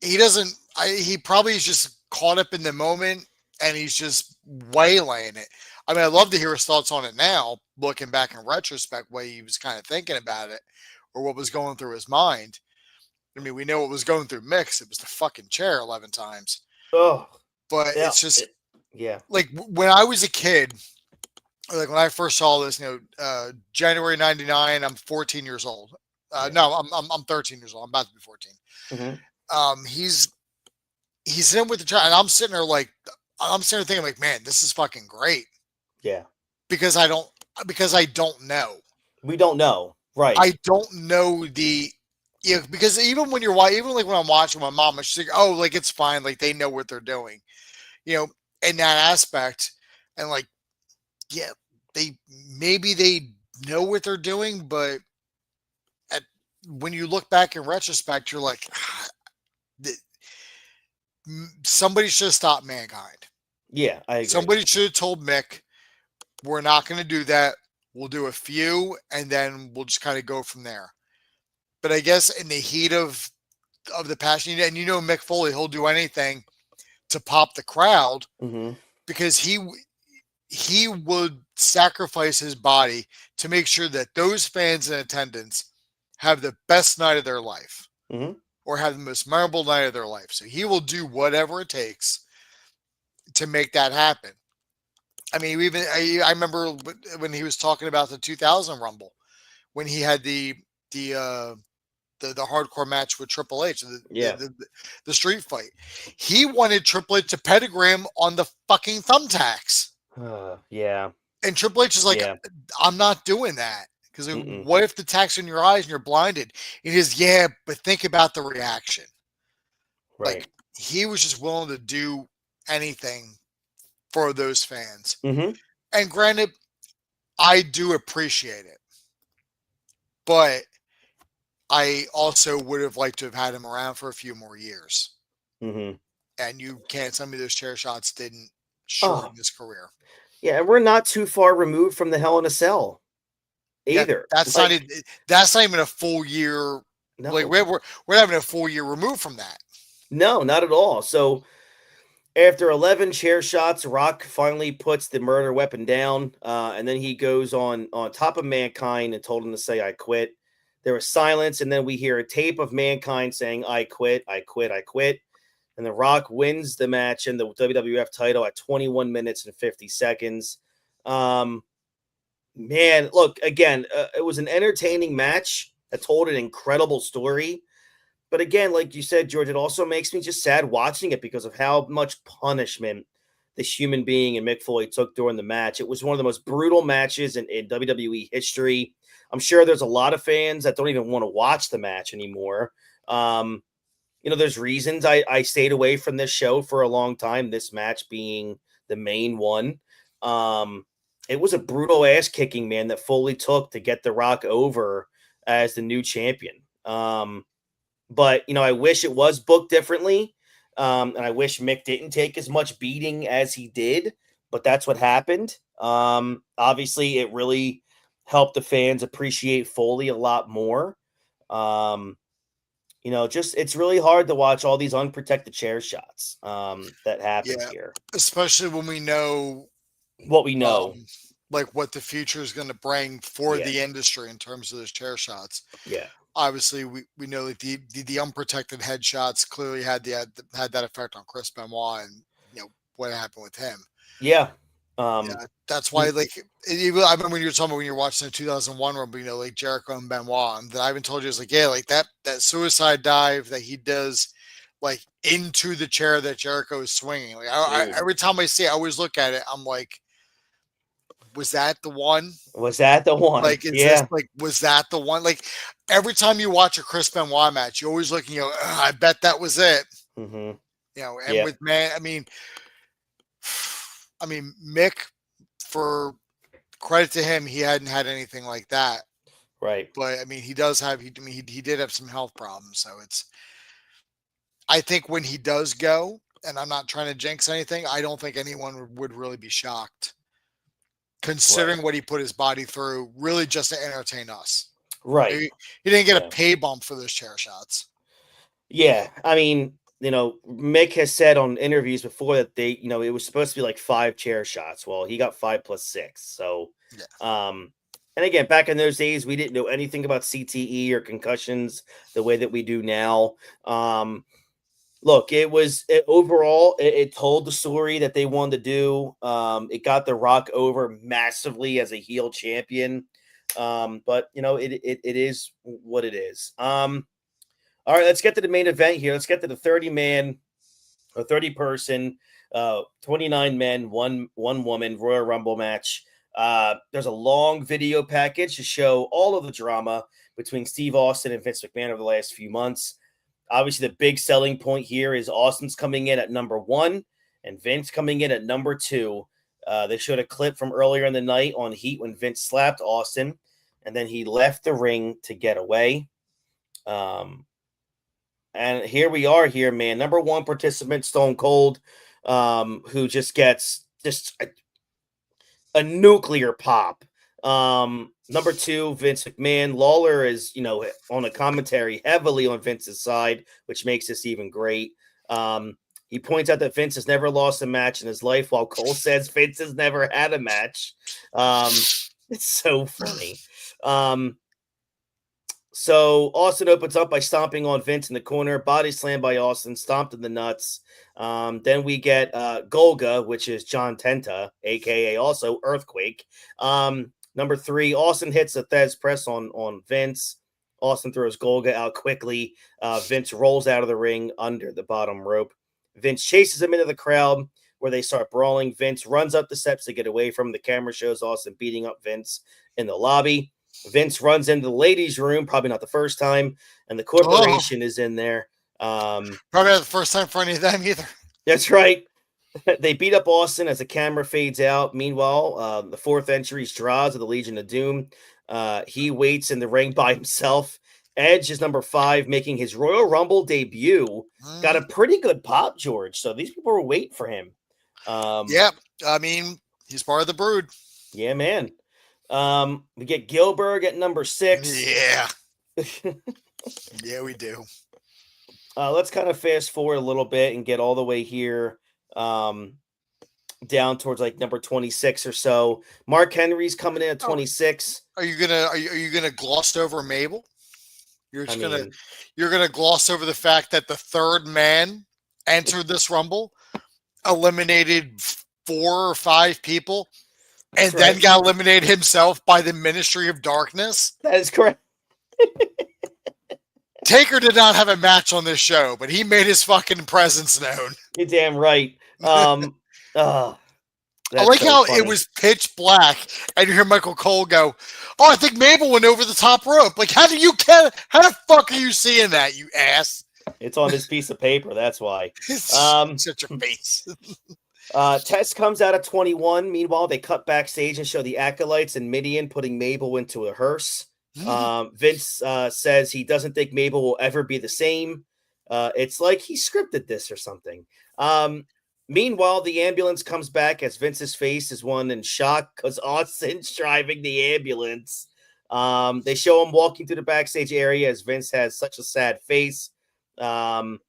He probably is just caught up in the moment and he's just waylaying it. I mean, I'd love to hear his thoughts on it now, looking back in retrospect, way he was kind of thinking about it or what was going through his mind. I mean, we know what was going through Mick's. It was the fucking chair 11 times. Oh, but yeah, it's just, yeah. Like when I was a kid, like when I first saw this, January '99, I'm 14 years old. No, I'm 13 years old. I'm about to be 14. Mm-hmm. He's in with the child, and I'm sitting there thinking like, man, this is fucking great. Yeah. Because I don't know. We don't know. Right. I don't know because even when when I'm watching my mom, she's like, oh, like it's fine. Like they know what they're doing, in that aspect. And like, yeah, they know what they're doing, but when you look back in retrospect, you're like, somebody should have stopped Mankind. Yeah, I agree. Somebody should have told Mick, we're not going to do that. We'll do a few, and then we'll just kind of go from there. But I guess in the heat of the passion, and Mick Foley, he'll do anything to pop the crowd because he would sacrifice his body to make sure that those fans in attendance have the best night of their life or have the most memorable night of their life. So he will do whatever it takes to make that happen. I mean, I remember when he was talking about the 2000 Rumble, when he had the hardcore match with Triple H, the street fight. He wanted Triple H to pedigram on the fucking thumbtacks. Yeah. And Triple H is like, I'm not doing that. Because what if the tack's in your eyes and you're blinded? And he says, yeah, but think about the reaction. Right. Like, he was just willing to do anything for those fans. Mm-hmm. And granted, I do appreciate it, but I also would have liked to have had him around for a few more years. Mm-hmm. And you can't tell me those chair shots didn't shorten Oh. his career. Yeah, and we're not too far removed from the Hell in a Cell either. Yeah, that's not even a full year. No. Like we're not having a full year removed from that. No, not at all. So after 11 chair shots, Rock finally puts the murder weapon down, and then he goes on top of Mankind and told him to say, "I quit." There was silence, and then we hear a tape of Mankind saying, "I quit, I quit, I quit." And The Rock wins the match and the WWF title at 21 minutes and 50 seconds. Man, look, again, it was an entertaining match that told an incredible story. But again, like you said, George, it also makes me just sad watching it because of how much punishment this human being and Mick Foley took during the match. It was one of the most brutal matches in WWE history. I'm sure there's a lot of fans that don't even want to watch the match anymore. There's reasons I stayed away from this show for a long time, this match being the main one. It was a brutal ass kicking, man, that Foley took to get The Rock over as the new champion. But I wish it was booked differently. And I wish Mick didn't take as much beating as he did, but that's what happened. Obviously, it really helped the fans appreciate Foley a lot more. It's really hard to watch all these unprotected chair shots that happen here. Especially when we know what we know. Like what the future is going to bring for the industry in terms of those chair shots. Yeah. Obviously, we know that the unprotected headshots clearly had that effect on Chris Benoit and what happened with him. Yeah. That's why, like, I remember when you were talking about when you're watching the 2001 Rumble, like Jericho and Benoit, and that I even told you, it's like, like that suicide dive that he does, like, into the chair that Jericho is swinging. Like, every time I see it, I always look at it, I'm like, was that the one? Was that the one? Like, was that the one? Like, every time you watch a Chris Benoit match, you're always looking, I bet that was it. Mm-hmm. And with I mean, Mick, for credit to him, he hadn't had anything like that. Right. But I mean, he did have some health problems. So I think when he does go, and I'm not trying to jinx anything, I don't think anyone would really be shocked considering what he put his body through, really just to entertain us. Right. He didn't get a pay bump for those chair shots. Yeah. I mean, Mick has said on interviews before that it was supposed to be like 5 chair shots. Well, he got 5 plus 6. So, and again, back in those days, we didn't know anything about CTE or concussions the way that we do now. Look, overall, it told the story that they wanted to do. It got The Rock over massively as a heel champion. But it is what it is. All right, let's get to the main event here. Let's get to the 30-man or 30-person, 29 men, one woman Royal Rumble match. There's a long video package to show all of the drama between Steve Austin and Vince McMahon over the last few months. Obviously, the big selling point here is Austin's coming in at number 1 and Vince coming in at number 2. They showed a clip from earlier in the night on Heat when Vince slapped Austin, and then he left the ring to get away. And here we are here, man. Number 1 participant, Stone Cold, who just gets a nuclear pop. Number 2, Vince McMahon. Lawler is, on a commentary heavily on Vince's side, which makes this even great. He points out that Vince has never lost a match in his life, while Cole says Vince has never had a match. It's so funny. So Austin opens up by stomping on Vince in the corner, body slam by Austin, stomped in the nuts. Then we get Golga, which is John Tenta, a.k.a. also Earthquake. Number 3, Austin hits a Thez press on Vince. Austin throws Golga out quickly. Vince rolls out of the ring under the bottom rope. Vince chases him into the crowd where they start brawling. Vince runs up the steps to get away from him. The camera shows Austin beating up Vince in the lobby. Vince runs into the ladies' room, probably not the first time, and the corporation is in there. Probably not the first time for any of them either. That's right. They beat up Austin as the camera fades out. Meanwhile, the fourth entry is Draws of the Legion of Doom. He waits in the ring by himself. Edge is number 5, making his Royal Rumble debut. Got a pretty good pop, George. So these people were waiting for him. Yeah, I mean, he's part of the Brood. Yeah, man. We get Gilbert at number 6. Yeah. Yeah, we do. Let's kind of fast forward a little bit and get all the way here. Down towards like number 26 or so. Mark Henry's coming in at 26. Are you gonna gloss over Mabel? You're gonna gloss over the fact that the third man entered this Rumble, eliminated 4 or 5 people, and then got eliminated himself by the Ministry of Darkness? That is correct. Taker did not have a match on this show, but he made his fucking presence known. You're damn right. I like how it was pitch black, and you hear Michael Cole go, "Oh, I think Mabel went over the top rope." Like, how the fuck are you seeing that, you ass? It's on this piece of paper. That's why. Such a face. Test comes out at 21. Meanwhile, they cut backstage and show the Acolytes and Midian putting Mabel into a hearse. Vince says he doesn't think Mabel will ever be the same. It's like he scripted this or something. Meanwhile, the ambulance comes back as Vince's face is one in shock because Austin's driving the ambulance. They show him walking through the backstage area as Vince has such a sad face. Gunn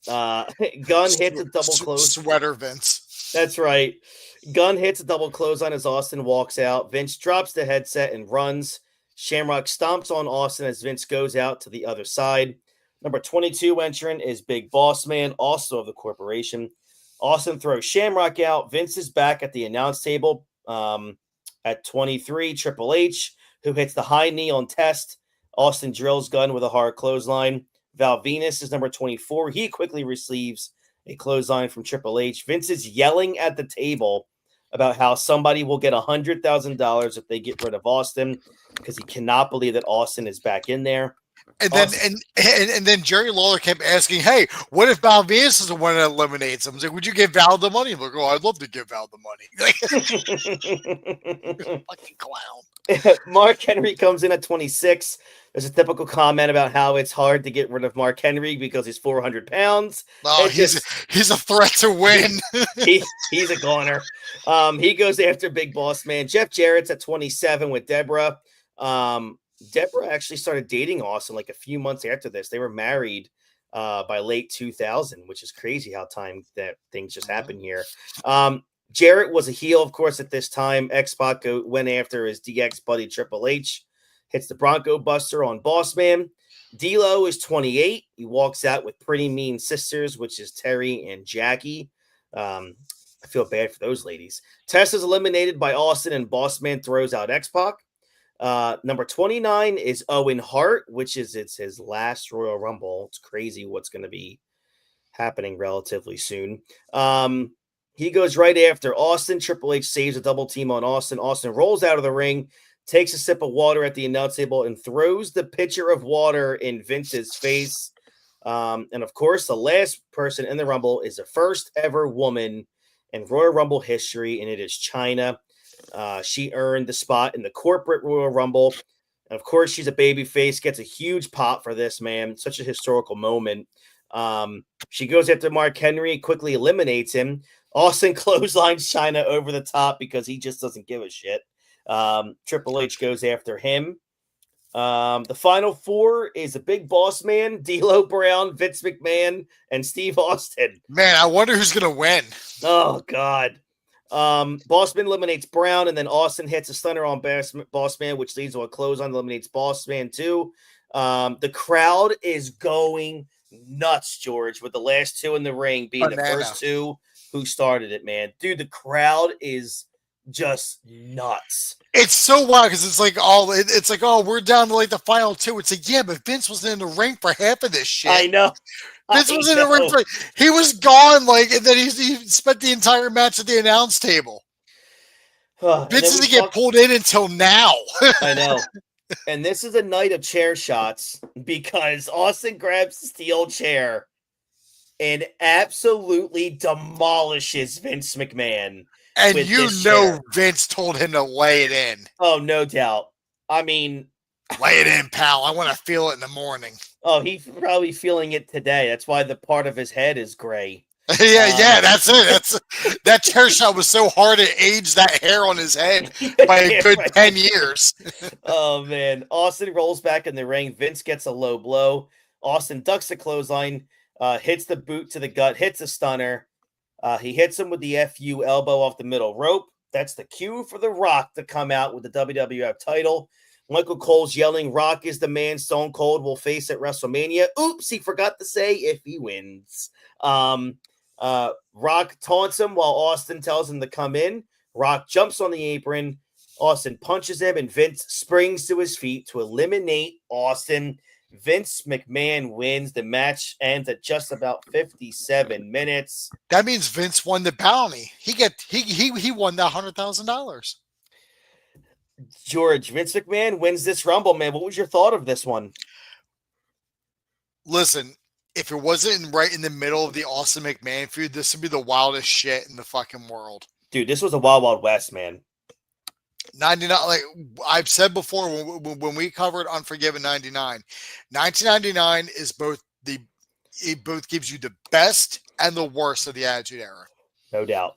hits a double close. Sweater Vince. That's right. Gunn hits a double clothesline as Austin walks out. Vince drops the headset and runs. Shamrock stomps on Austin as Vince goes out to the other side. Number 22 entrant is Big Boss Man, also of the corporation. Austin throws Shamrock out. Vince is back at the announce table at 23. Triple H, who hits the high knee on Test. Austin drills Gunn with a hard clothesline. Val Venus is number 24. He quickly receives a clothesline from Triple H. Vince is yelling at the table about how somebody will get $100,000 if they get rid of Austin because he cannot believe that Austin is back in there. And then Jerry Lawler kept asking, "Hey, what if Val Venus is the one that eliminates him?" I was like, "Would you give Val the money?" I'm like, "Oh, I'd love to give Val the money." Like, fucking clown. Mark Henry comes in at 26. There's a typical comment about how it's hard to get rid of Mark Henry because he's 400 pounds. Oh, he's a threat to win. he's a goner. He goes after Big Boss Man. Jeff Jarrett's at 27 with Deborah. Deborah actually started dating Austin like a few months after this. They were married by late 2000, which is crazy how things just happen here. Jarrett was a heel, of course, at this time. X-Pac went after his DX buddy Triple H. Hits the Bronco Buster on Boss Man. D'Lo is 28. He walks out with Pretty Mean Sisters, which is Terry and Jackie. I feel bad for those ladies. Tess is eliminated by Austin, and Boss Man throws out X-Pac. Number 29 is Owen Hart, which is his last Royal Rumble. It's crazy what's going to be happening relatively soon. He goes right after Austin. Triple H saves a double team on Austin. Austin rolls out of the ring, takes a sip of water at the announce table, and throws the pitcher of water in Vince's face. And of course, the last person in the Rumble is the first ever woman in Royal Rumble history, and it is Chyna. She earned the spot in the corporate Royal Rumble. And of course, she's a babyface, gets a huge pop for this, man. Such a historical moment. She goes after Mark Henry, quickly eliminates him. Austin clotheslines Chyna over the top because he just doesn't give a shit. Triple H goes after him. The final 4 is a Big Boss Man, D'Lo Brown, Vince McMahon, and Steve Austin. Man, I wonder who's going to win. Oh, God. Bossman eliminates Brown, and then Austin hits a stunner on Bossman, which leads to a clothesline, eliminates Bossman too. The crowd is going nuts, George, with the last 2 in the ring being the first 2 who started it, man. Dude, the crowd is just nuts. It's so wild because it's like, oh, we're down to like the final 2. It's like, yeah, but Vince was in the ring for half of this shit. I know. Vince was in the ring for, he was gone, like, and then he spent the entire match at the announce table. Vince doesn't get pulled in until now. I know. And this is a night of chair shots because Austin grabs the steel chair and absolutely demolishes Vince McMahon. And with you this know chair. Vince told him to lay it in. Oh, no doubt. I mean, lay it in, pal. I want to feel it in the morning. Oh, he's probably feeling it today. That's why the part of his head is gray. yeah, that's it. That chair shot was so hard it aged that hair on his head by a good 10 years. Oh, man. Austin rolls back in the ring. Vince gets a low blow. Austin ducks the clothesline, hits the boot to the gut, hits a stunner. He hits him with the FU elbow off the middle rope. That's the cue for The Rock to come out with the WWF title. Michael Cole's yelling, Rock is the man Stone Cold will face at WrestleMania. Oops, he forgot to say if he wins. Rock taunts him while Austin tells him to come in. Rock jumps on the apron. Austin punches him, and Vince springs to his feet to eliminate Austin. Vince McMahon wins. The match ends at just about 57 minutes. That means Vince won the bounty. He won that $100,000. George, Vince McMahon wins this Rumble, man. What was your thought of this one? Listen, if it wasn't right in the middle of the Austin McMahon feud, this would be the wildest shit in the fucking world. Dude, this was a Wild Wild West, man. 99, like I've said before, when we covered Unforgiven 99, 1999 is it both gives you the best and the worst of the Attitude Era. No doubt.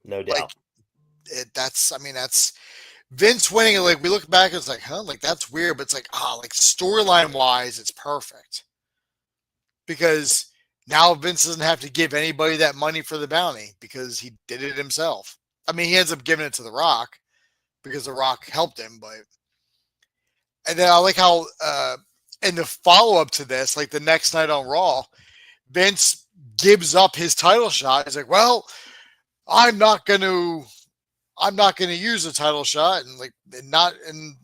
No doubt. That's Vince winning. Like we look back, it's like, like that's weird, but it's like, like storyline wise, it's perfect. Because now Vince doesn't have to give anybody that money for the bounty because he did it himself. I mean, he ends up giving it to The Rock because The Rock helped him, and then I like how in the follow-up to this, like the next night on Raw, Vince gives up his title shot. He's like, well, I'm not gonna use the title shot, and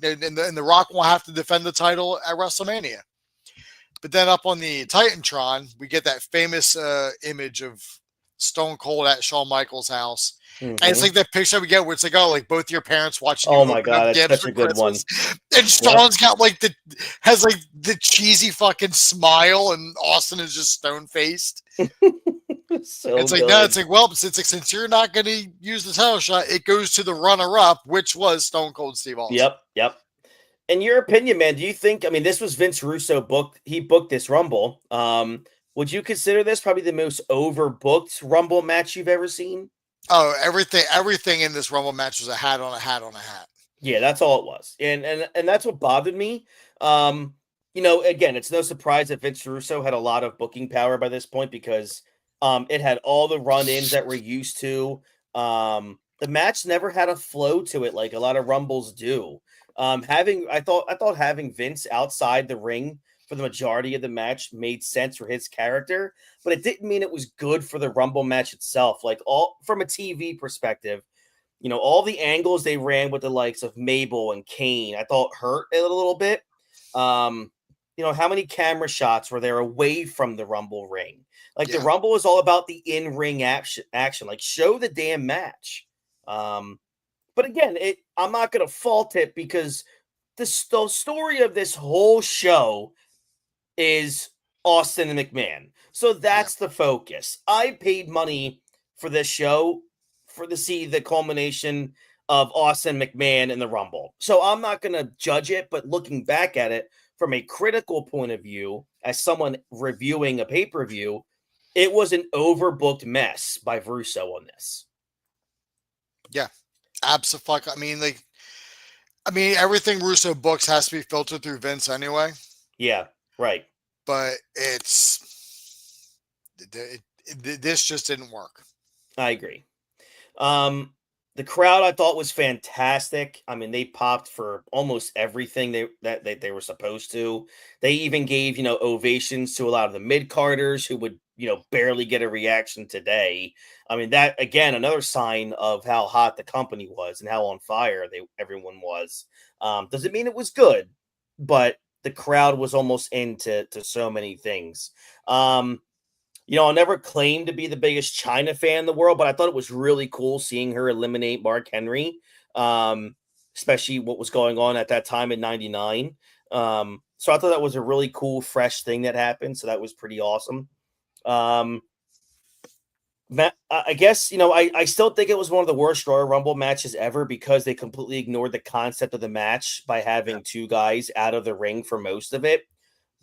The Rock won't have to defend the title at WrestleMania. But then up on the Titantron, we get that famous image of Stone Cold at Shawn Michaels' house. Mm-hmm. And it's like that picture we get where it's like, like both your parents watching. Oh my God, that's such a good one. And Shawn's got has the cheesy fucking smile, and Austin is just stone faced. It's like, no, it's like, well, since you're not going to use the title shot, it goes to the runner-up, which was Stone Cold Steve Austin. Yep. In your opinion, man, do you think, I mean, this was Vince Russo booked this Rumble. Would you consider this probably the most overbooked Rumble match you've ever seen? Oh, everything in this Rumble match was a hat on a hat on a hat. Yeah, that's all it was. And that's what bothered me. Again, it's no surprise that Vince Russo had a lot of booking power by this point because it had all the run-ins that we're used to. The match never had a flow to it like a lot of Rumbles do. I thought having Vince outside the ring for the majority of the match made sense for his character, but it didn't mean it was good for the Rumble match itself. Like all from a TV perspective, all the angles they ran with the likes of Mabel and Kane, I thought hurt a little bit. How many camera shots were there away from the Rumble ring? Like the Rumble is all about the in-ring action. Like show the damn match. But again, I'm not going to fault it because the story of this whole show is Austin and McMahon. So that's the focus. I paid money for this show to see the culmination of Austin McMahon in the Rumble. So I'm not going to judge it, but looking back at it from a critical point of view, as someone reviewing a pay-per-view, it was an overbooked mess by Russo on this. Yeah. Absolutely. I mean, everything Russo books has to be filtered through Vince anyway. Yeah, right. But this just didn't work. I agree. The crowd I thought was fantastic. I mean, they popped for almost everything they were supposed to. They even gave, ovations to a lot of the mid-carders who would, barely get a reaction today. I mean, that, again, another sign of how hot the company was and how on fire everyone was. Doesn't mean it was good, but the crowd was almost into so many things. I'll never claim to be the biggest Chyna fan in the world, but I thought it was really cool seeing her eliminate Mark Henry, especially what was going on at that time in 99. So I thought that was a really cool, fresh thing that happened. So that was pretty awesome. I guess, I still think it was one of the worst Royal Rumble matches ever because they completely ignored the concept of the match by having two guys out of the ring for most of it.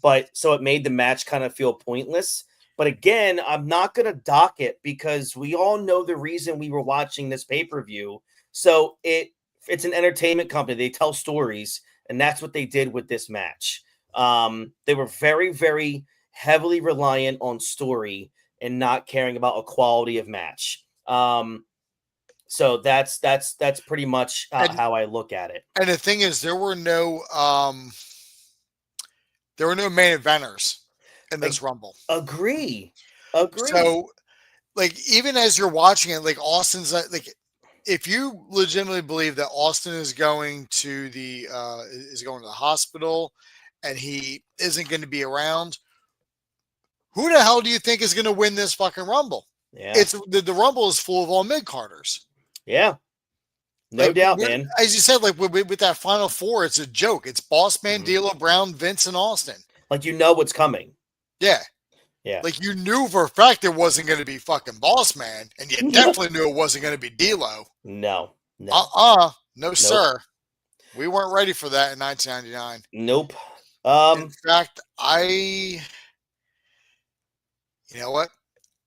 But so it made the match kind of feel pointless. But again, I'm not going to dock it because we all know the reason we were watching this pay-per-view. So it's an entertainment company. They tell stories, and that's what they did with this match. They were very, very heavily reliant on story and not caring about a quality of match. So that's pretty much how I look at it. And the thing is, there were no main eventers in this Rumble. Agree. So, like, even as you're watching it, like Austin's like, if you legitimately believe that Austin is going to the hospital and he isn't going to be around, who the hell do you think is going to win this fucking Rumble? Yeah, it's the Rumble is full of all mid-carders. Yeah, no doubt, man. As you said, like with that Final Four, it's a joke. It's Boss Man, D'Lo Brown, Vince, and Austin. Like, what's coming. Yeah. Yeah. Like, you knew for a fact it wasn't going to be fucking Boss Man, and you definitely knew it wasn't going to be D'Lo. No. No, sir. We weren't ready for that in 1999. Nope. In fact, you know what?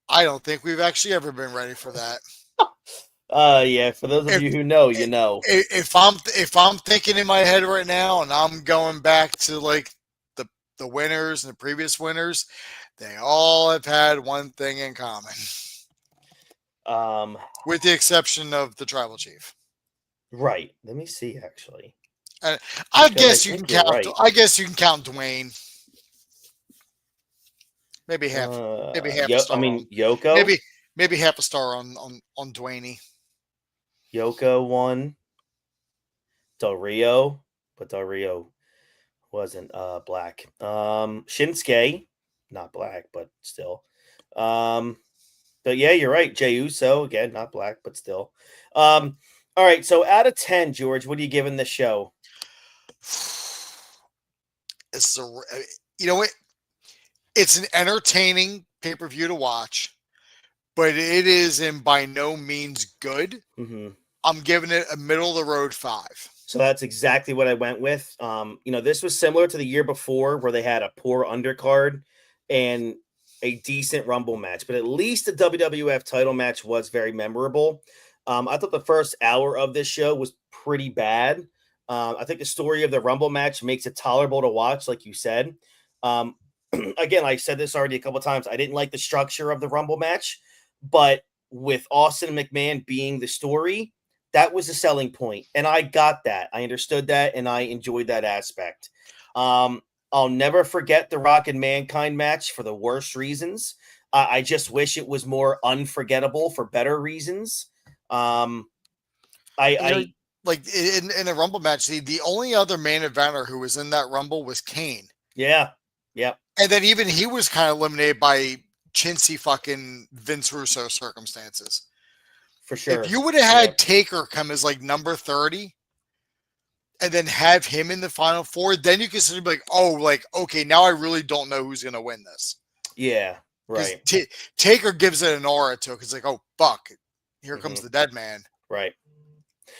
I don't think we've actually ever been ready for that. Yeah. For those of you who know, you know. If I'm thinking in my head right now, and I'm going back to like the winners and the previous winners, they all have had one thing in common. With the exception of the Tribal Chief. Right. Let me see. Actually, I guess you can count. Right. I guess you can count Dwayne. Maybe half. Maybe half a star. I mean, Yoko. Maybe half a star on Dwayne. Yoko won. Del Rio, but Del Rio wasn't black. Shinsuke, not black, but still. But yeah, you're right. Jey Uso, again, not black, but still. All right, so out of 10, George, what are you giving the show? You know what? It's an entertaining pay-per-view to watch, but it is by no means good. Mm-hmm. I'm giving it a middle-of-the-road 5. So that's exactly what I went with. This was similar to the year before where they had a poor undercard and a decent Rumble match, but at least the WWF title match was very memorable. I thought the first hour of this show was pretty bad. I think the story of the Rumble match makes it tolerable to watch, like you said. Again, I said this already a couple of times. I didn't like the structure of the Rumble match, but with Austin McMahon being the story, that was a selling point. And I got that. I understood that, and I enjoyed that aspect. I'll never forget the Rock and Mankind match for the worst reasons. I just wish it was more unforgettable for better reasons. Like in the Rumble match, the only other main eventer who was in that Rumble was Kane. Yeah. Yep. And then even he was kind of eliminated by chintzy fucking Vince Russo circumstances. For sure. If you would have had Taker come as like number 30 and then have him in the Final Four, then you can sort of be like, oh, like, okay, now I really don't know who's going to win this. Yeah, right. Taker gives it an aura to it. It's like, oh, fuck, here comes the dead man. Right.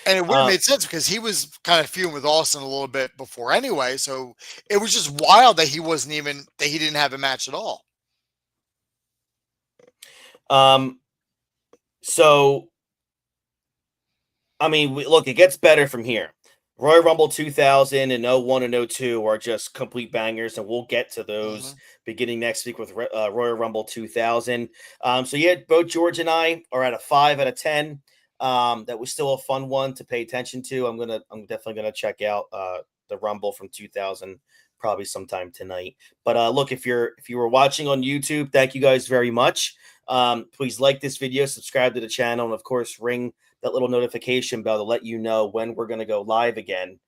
And it would have made sense because he was kind of feuding with Austin a little bit before anyway. So it was just wild that he didn't have a match at all. So, I mean, look, it gets better from here. Royal Rumble 2000 and 01 and 02 are just complete bangers, and we'll get to those beginning next week with Royal Rumble 2000. So yeah, both George and I are at a 5 out of 10. That was still a fun one to pay attention to. I'm definitely gonna check out the Rumble from 2000 probably sometime tonight. But look, if you were watching on YouTube, thank you guys very much. Please like this video, subscribe to the channel, and of course ring that little notification bell to let you know when we're going to go live again.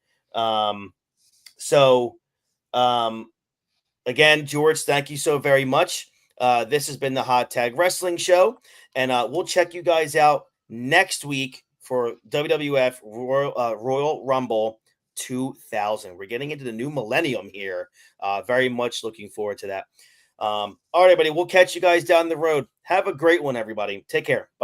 Again, George, thank you so very much. This has been the Hot Tag Wrestling Show, and we'll check you guys out next week for WWF Royal Rumble 2000. We're getting into the new millennium here. Very much looking forward to that. All right, everybody. We'll catch you guys down the road. Have a great one, everybody. Take care. Bye.